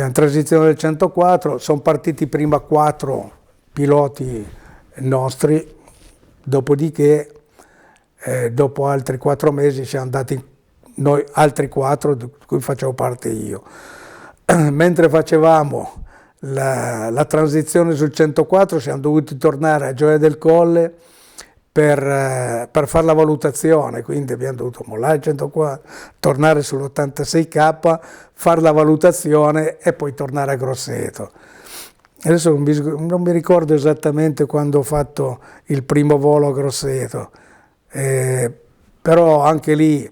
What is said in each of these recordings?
in transizione del 104, sono partiti prima 4 piloti nostri, dopodiché dopo altri 4 mesi siamo andati noi altri 4, di cui facevo parte io. Mentre facevamo la transizione sul 104 siamo dovuti tornare a Gioia del Colle per fare la valutazione, quindi abbiamo dovuto mollare il 104, tornare sull'86K, fare la valutazione e poi tornare a Grosseto. Adesso non mi ricordo esattamente quando ho fatto il primo volo a Grosseto, però anche lì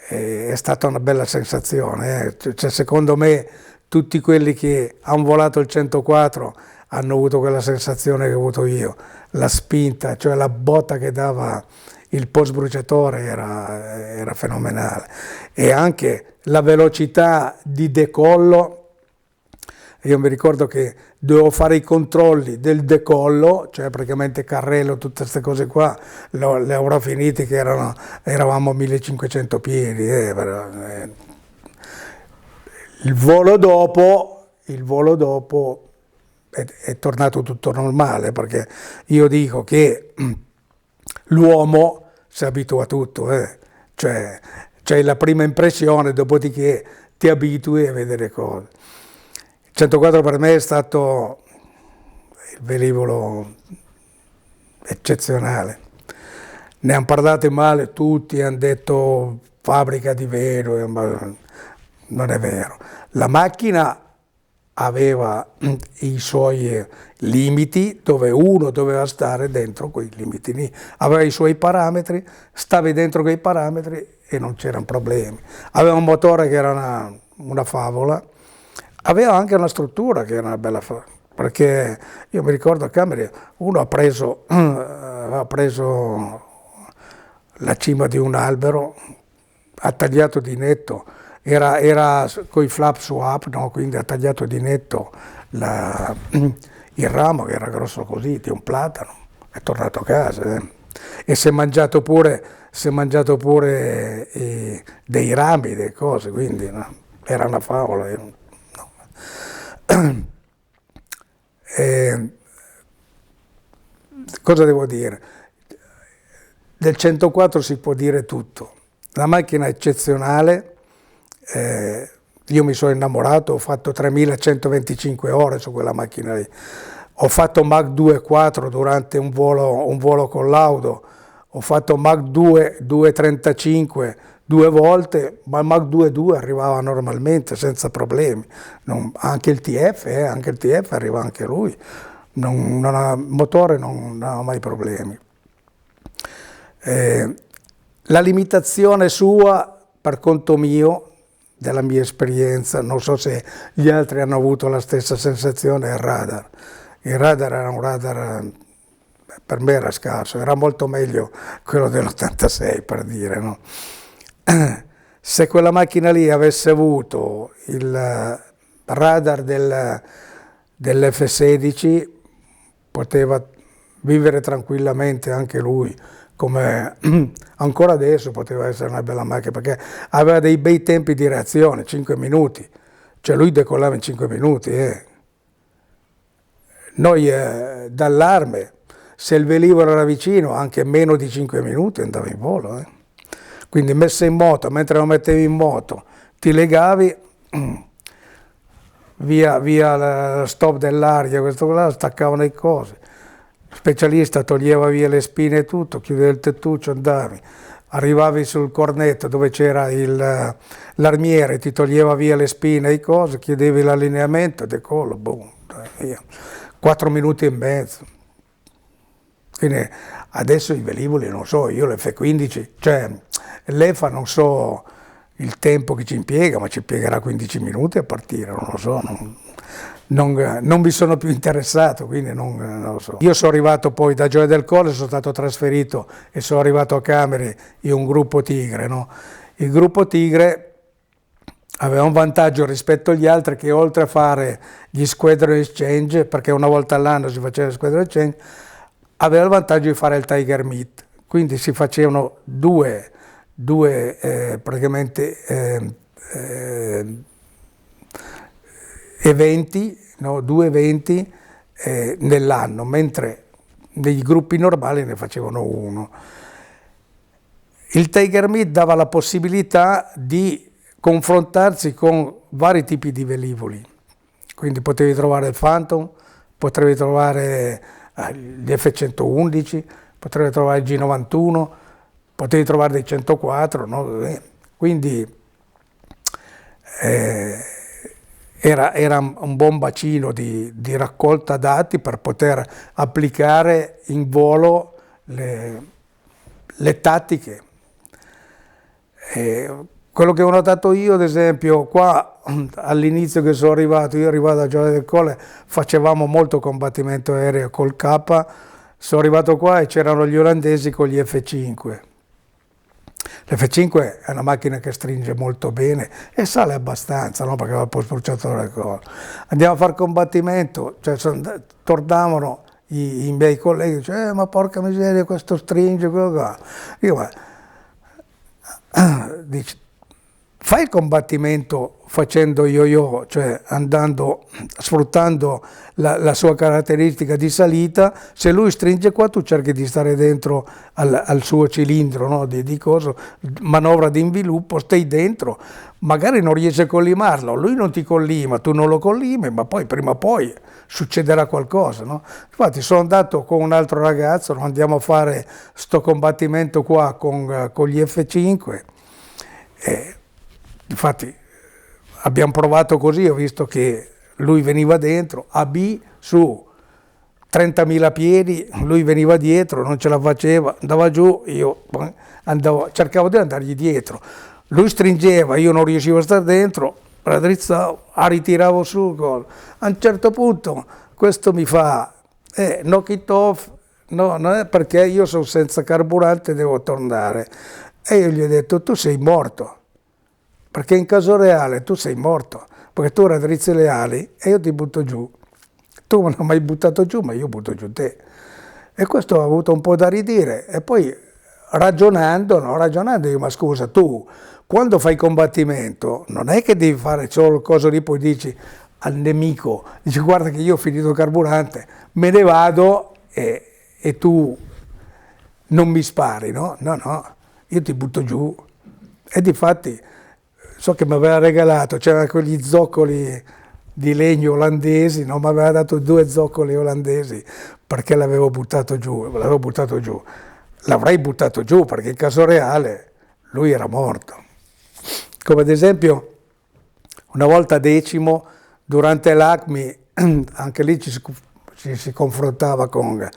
è stata una bella sensazione. Cioè, secondo me tutti quelli che hanno volato il 104 hanno avuto quella sensazione che ho avuto io, la spinta, cioè la botta che dava il post bruciatore era fenomenale, e anche la velocità di decollo. Io mi ricordo che dovevo fare i controlli del decollo, cioè praticamente carrello, tutte queste cose qua, le avrò finite che eravamo a 1500 piedi. Il volo dopo è tornato tutto normale, perché io dico che l'uomo si abitua a tutto, cioè c'hai la prima impressione, dopodiché ti abitui a vedere cose. Il 104 per me è stato il velivolo eccezionale. Ne hanno parlato male tutti, hanno detto fabbrica di velo, ma non è vero. La macchina aveva i suoi limiti, dove uno doveva stare dentro quei limiti lì, aveva i suoi parametri, stavi dentro quei parametri e non c'erano problemi. Aveva un motore che era una favola, aveva anche una struttura che era una bella favola, perché io mi ricordo a Cameri uno ha preso la cima di un albero, ha tagliato di netto, era con i flap swap, no? Quindi ha tagliato di netto il ramo, che era grosso così, di un platano, è tornato a casa. E si è mangiato pure dei rami, delle cose, quindi no? Era una favola. No. Cosa devo dire? Del 104 si può dire tutto. La macchina è eccezionale. Io mi sono innamorato, ho fatto 3125 ore su quella macchina lì. Ho fatto Mach 2.4 durante un volo collaudo, ho fatto Mach 2.35 2 volte, ma il Mach 2.2 arrivava normalmente senza problemi. Anche il TF arriva anche lui, il motore non ha mai problemi. La limitazione sua, per conto mio, della mia esperienza, non so se gli altri hanno avuto la stessa sensazione, è il radar. Il radar era un radar, per me era scarso, era molto meglio quello dell'86, per dire, no? Se quella macchina lì avesse avuto il radar dell'F-16, poteva vivere tranquillamente anche lui, come ancora adesso poteva essere una bella macchina, perché aveva dei bei tempi di reazione, 5 minuti, cioè lui decollava in 5 minuti. Noi dall'Arme, se il velivolo era vicino, anche meno di 5 minuti andava in volo. Quindi messa in moto, mentre lo mettevi in moto, ti legavi, via lo stop dell'aria, questo là, staccavano le cose. Il specialista toglieva via le spine e tutto, chiudeva il tettuccio, andavi. Arrivavi sul cornetto dove c'era l'armiere, ti toglieva via le spine e cose, chiedevi l'allineamento, decollo, boom, via. 4 minuti e mezzo. Quindi adesso i velivoli, non so, io l'F-15, cioè l'EFA non so il tempo che ci impiega, ma ci impiegherà 15 minuti a partire, non lo so, non mi sono più interessato, quindi non lo so. Io sono arrivato poi da Gioia del Colle, sono stato trasferito e sono arrivato a Cameri in un gruppo Tigre, no? Il gruppo Tigre aveva un vantaggio rispetto agli altri, che oltre a fare gli squadron exchange, perché una volta all'anno si faceva il squadron exchange, aveva il vantaggio di fare il Tiger Meet, quindi si facevano due praticamente eventi, no? 2 eventi nell'anno, mentre nei gruppi normali ne facevano uno. Il Tiger Meet dava la possibilità di confrontarsi con vari tipi di velivoli, quindi potevi trovare il Phantom, potevi trovare gli F-111, potevi trovare il G91, potevi trovare dei 104, no? Quindi era un buon bacino di raccolta dati per poter applicare in volo le tattiche. Quello che ho notato io, ad esempio, qua all'inizio che sono arrivato, io arrivato a Gioia del Colle, facevamo molto combattimento aereo col K, sono arrivato qua e c'erano gli olandesi con gli F5. L'F5 è una macchina che stringe molto bene e sale abbastanza, no? Perché aveva poi spruciato le cose. Andiamo a fare combattimento, cioè tornavano i miei colleghi, dice, ma porca miseria, questo stringe, quello qua. Io, dice, fai il combattimento facendo yo-yo, cioè sfruttando la sua caratteristica di salita. Se lui stringe qua, tu cerchi di stare dentro al suo cilindro, no? di coso, manovra di inviluppo, stai dentro, magari non riesci a collimarlo, lui non ti collima, tu non lo collimi, ma poi prima o poi succederà qualcosa, no? Infatti sono andato con un altro ragazzo, andiamo a fare sto combattimento qua con gli F5, infatti abbiamo provato così, ho visto che lui veniva dentro, AB su 30.000 piedi, lui veniva dietro, non ce la faceva, andava giù, io cercavo di andargli dietro. Lui stringeva, io non riuscivo a stare dentro, raddrizzavo, ritiravo su, gol. A un certo punto questo mi fa, knock it off, no, non è perché io sono senza carburante e devo tornare. E io gli ho detto, tu sei morto. Perché in caso reale tu sei morto, perché tu raddrizzi le ali e io ti butto giù. Tu non mi hai mai buttato giù, ma io butto giù te. E questo ho avuto un po' da ridire. E poi ragionando io, ma scusa, tu quando fai combattimento non è che devi fare solo il coso lì, poi dici al nemico, dici guarda che io ho finito il carburante, me ne vado e tu non mi spari, no? No, io ti butto giù. E difatti so che mi aveva regalato, c'erano quegli zoccoli di legno olandesi, no? Mi aveva dato 2 zoccoli olandesi perché l'avevo buttato giù, l'avrei buttato giù perché in caso reale lui era morto. Come ad esempio una volta 10° durante l'ACMI, anche lì ci si confrontava con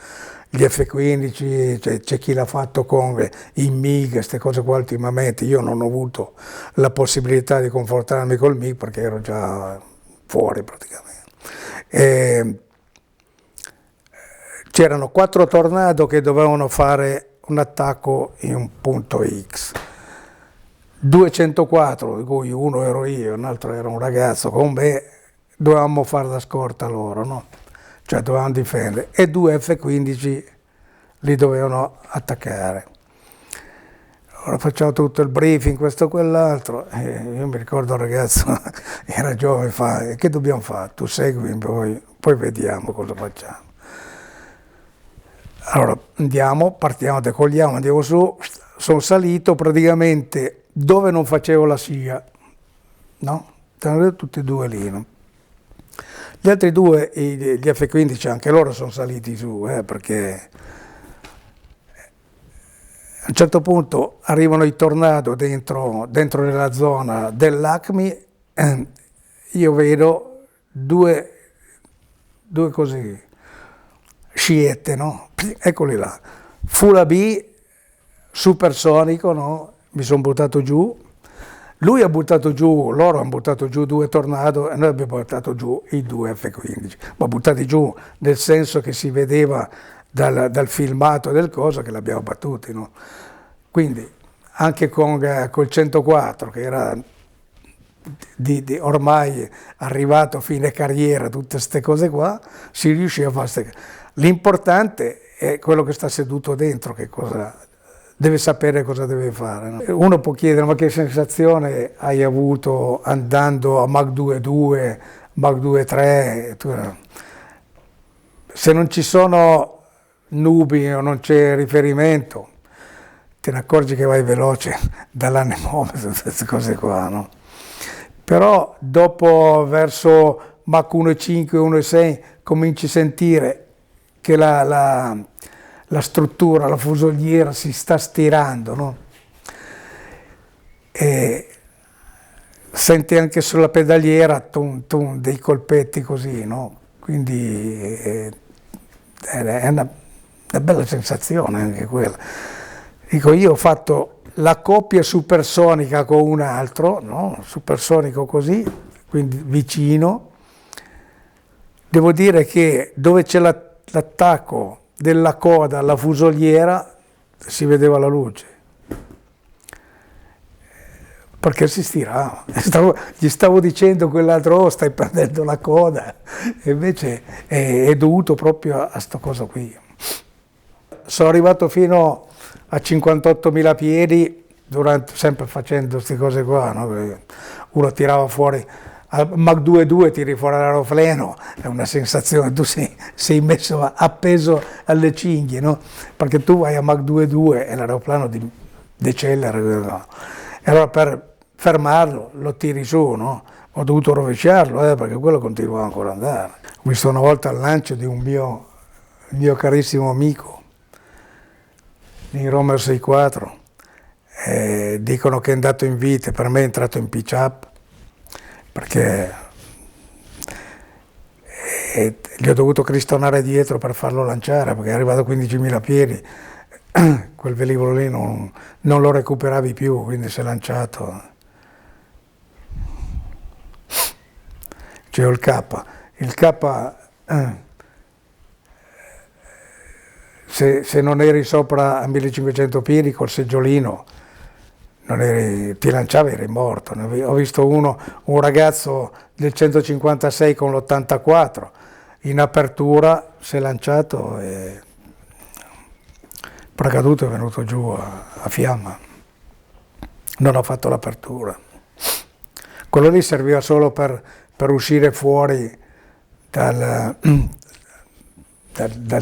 gli F-15, c'è chi l'ha fatto con i MiG, queste cose qua ultimamente. Io non ho avuto la possibilità di confrontarmi col MiG perché ero già fuori praticamente. C'erano 4 Tornado che dovevano fare un attacco in un punto X. 204, di cui uno ero io, un altro era un ragazzo con me, dovevamo fare da scorta loro, no? Cioè dovevano difendere, e 2 F-15 li dovevano attaccare. Allora facciamo tutto il briefing, questo e quell'altro, io mi ricordo un ragazzo, era giovane, fa, che dobbiamo fare? Tu seguimi, poi vediamo cosa facciamo. Allora partiamo, decolliamo, andiamo su, sono salito praticamente dove non facevo la SIA, no? Tutti e 2 lì, no? Gli altri 2, gli F-15, anche loro sono saliti su, perché a un certo punto arrivano i Tornado dentro nella zona dell'ACMI, io vedo due così, sciette, no? Eccoli là, Full AB, supersonico, no? Mi sono buttato giù, lui ha buttato giù, loro hanno buttato giù 2 Tornado e noi abbiamo buttato giù i 2 F-15, ma buttati giù nel senso che si vedeva dal filmato del coso che l'abbiamo battuti, no? Quindi anche col 104 che era ormai arrivato a fine carriera, tutte queste cose qua, si riusciva a fare. L'importante è quello che sta seduto dentro, che cosa deve sapere, cosa deve fare, no? Uno può chiedere, ma che sensazione hai avuto andando a Mach 2.2 Mach 2, 3, se non ci sono nubi o non c'è riferimento, te ne accorgi che vai veloce dall'anemometro, queste cose qua, no? Però dopo, verso Mach 1,5, 1,6, cominci a sentire che la struttura, la fusoliera si sta stirando, no? E senti anche sulla pedaliera dei colpetti così, no? Quindi è una bella sensazione anche quella. Dico, io ho fatto la coppia supersonica con un altro, no? Supersonico così, quindi vicino. Devo dire che dove c'è l'attacco della coda alla fusoliera si vedeva la luce, perché si stirava. Gli stavo dicendo quell'altro, oh, stai perdendo la coda, e invece è dovuto proprio a sta cosa qui. Sono arrivato fino a 58.000 piedi, sempre facendo queste cose qua, no? Uno tirava fuori, al Mach 2,2 tiri fuori l'aerofreno, è una sensazione, tu sei messo appeso alle cinghie, no? Perché tu vai a Mach 2,2 e l'aeroplano decelera, no? E allora per fermarlo lo tiri su, no? Ho dovuto rovesciarlo, perché quello continuava ancora ad andare. Ho visto una volta il lancio di un mio carissimo amico, in Romeo 64, dicono che è andato in vite, per me è entrato in pitch-up, perché gli ho dovuto cristonare dietro per farlo lanciare, perché è arrivato a 15.000 piedi, quel velivolo lì non lo recuperavi più, quindi si è lanciato. C'è il K, se non eri sopra a 1500 piedi col seggiolino, ti lanciavi, eri morto. Ho visto un ragazzo del 156 con l'84, in apertura si è lanciato e paracaduto è venuto giù a fiamma. Non ha fatto l'apertura. Quello lì serviva solo per uscire fuori dal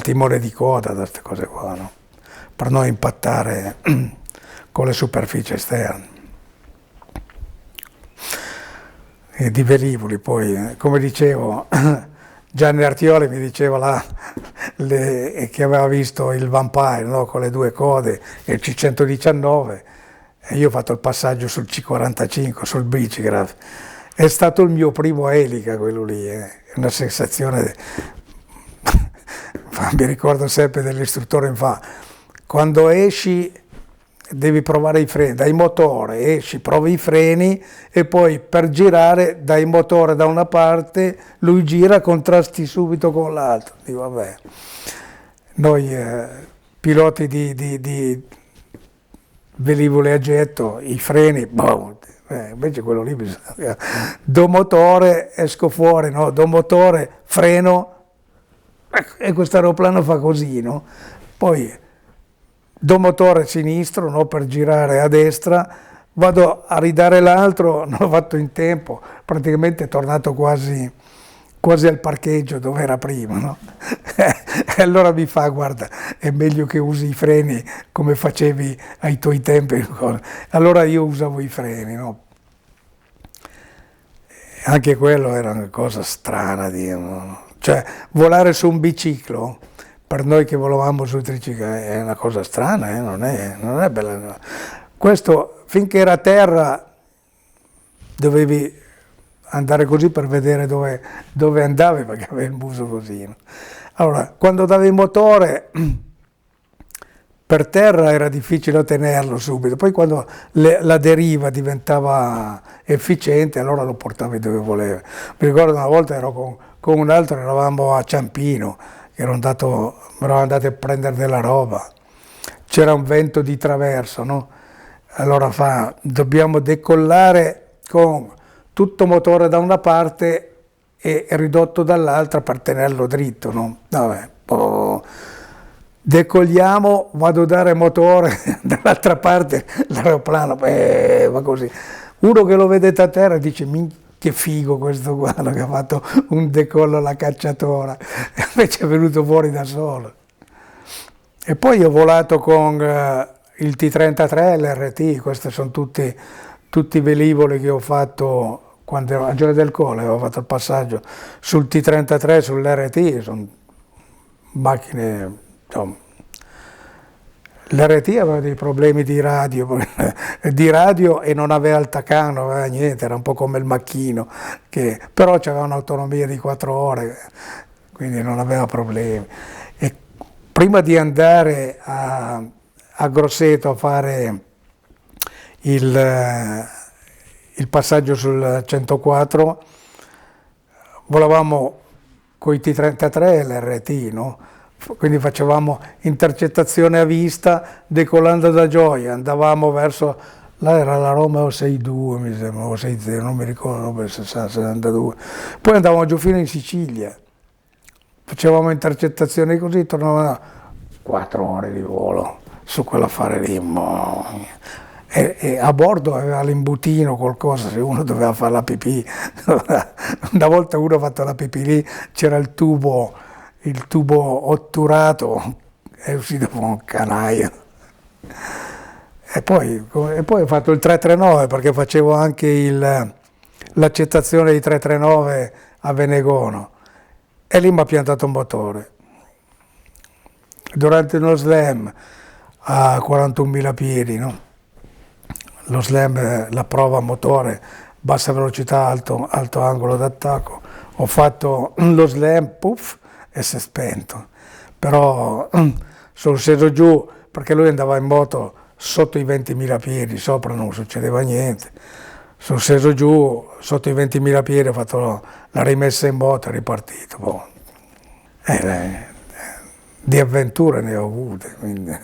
timone di coda, da queste cose qua, no? Per non impattare con le superfici esterne. E di velivoli poi, come dicevo, Gianni Artioli mi diceva che aveva visto il Vampire, no? Con le due code e il C-119, e io ho fatto il passaggio sul C-45, sul Beechcraft. È stato il mio primo elica quello lì, è una sensazione. Mi ricordo sempre dell'istruttore, quando esci devi provare i freni, dai motore, esci, provi i freni e poi per girare dai motore da una parte, lui gira, contrasti subito con l'altro. Dico, vabbè, noi piloti di velivoli a getto, i freni, boh, invece quello lì bisogna, do motore, esco fuori, no? Do motore, freno, e questo aeroplano fa così, no? Poi do motore sinistro, no? Per girare a destra, vado a ridare l'altro, non l'ho fatto in tempo, praticamente è tornato quasi al parcheggio dove era prima, no? E allora mi fa, guarda, è meglio che usi i freni come facevi ai tuoi tempi. Allora io usavo i freni, no? Anche quello era una cosa strana, no? Cioè, volare su un biciclo, per noi che volavamo su triciclo, è una cosa strana, non è bella. Questo, finché era a terra, dovevi andare così per vedere dove andavi, perché avevi il muso così, no? Allora, quando davi il motore, per terra era difficile tenerlo subito, poi quando la deriva diventava efficiente, allora lo portavi dove volevi. Mi ricordo una volta ero con un altro, eravamo a Ciampino, eravamo andati a prendere della roba, c'era un vento di traverso, no? Allora dobbiamo decollare con tutto motore da una parte e ridotto dall'altra per tenerlo dritto, no? Vabbè, decolliamo, vado a dare motore dall'altra parte, l'aeroplano va così. Uno che lo vedete a terra dice, che figo questo qua, no, che ha fatto un decollo alla cacciatora, e invece è venuto fuori da solo. E poi ho volato con il T-33 e l'RT, questi sono tutti i velivoli che ho fatto quando ero a Gioia del Colle, avevo fatto il passaggio sul T-33 e sull'RT, sono macchine, insomma. L'RT aveva dei problemi di radio, e non aveva il tacano, non aveva niente, era un po' come il macchino, però aveva un'autonomia di 4 ore, quindi non aveva problemi. E prima di andare a Grosseto a fare il passaggio sul 104, volavamo con i T-33 e l'RT, no? Quindi facevamo intercettazione a vista, decollando da Gioia, andavamo verso, là era la Romeo 62 mi sembra, o 60, non mi ricordo, per 62. Poi andavamo giù fino in Sicilia, facevamo intercettazioni così, tornavamo 4 ore di volo su quell'affare lì. E a bordo aveva l'imbutino, qualcosa, se uno doveva fare la pipì. Una volta uno ha fatto la pipì lì, c'era il tubo otturato, è uscito con un canaio. E poi ho fatto il 339 perché facevo anche l'accettazione di 339 a Venegono e lì mi ha piantato un motore. Durante uno slam a 41.000 piedi, no? Lo slam, la prova a motore, bassa velocità, alto angolo d'attacco, ho fatto lo slam, puff, e si è spento. Però sono sceso giù perché lui andava in moto sotto i 20.000 piedi, sopra non succedeva niente. Sono sceso giù sotto i 20.000 piedi, ho fatto la rimessa in moto e ripartito. Boh. Di avventure ne ho avute. Quindi.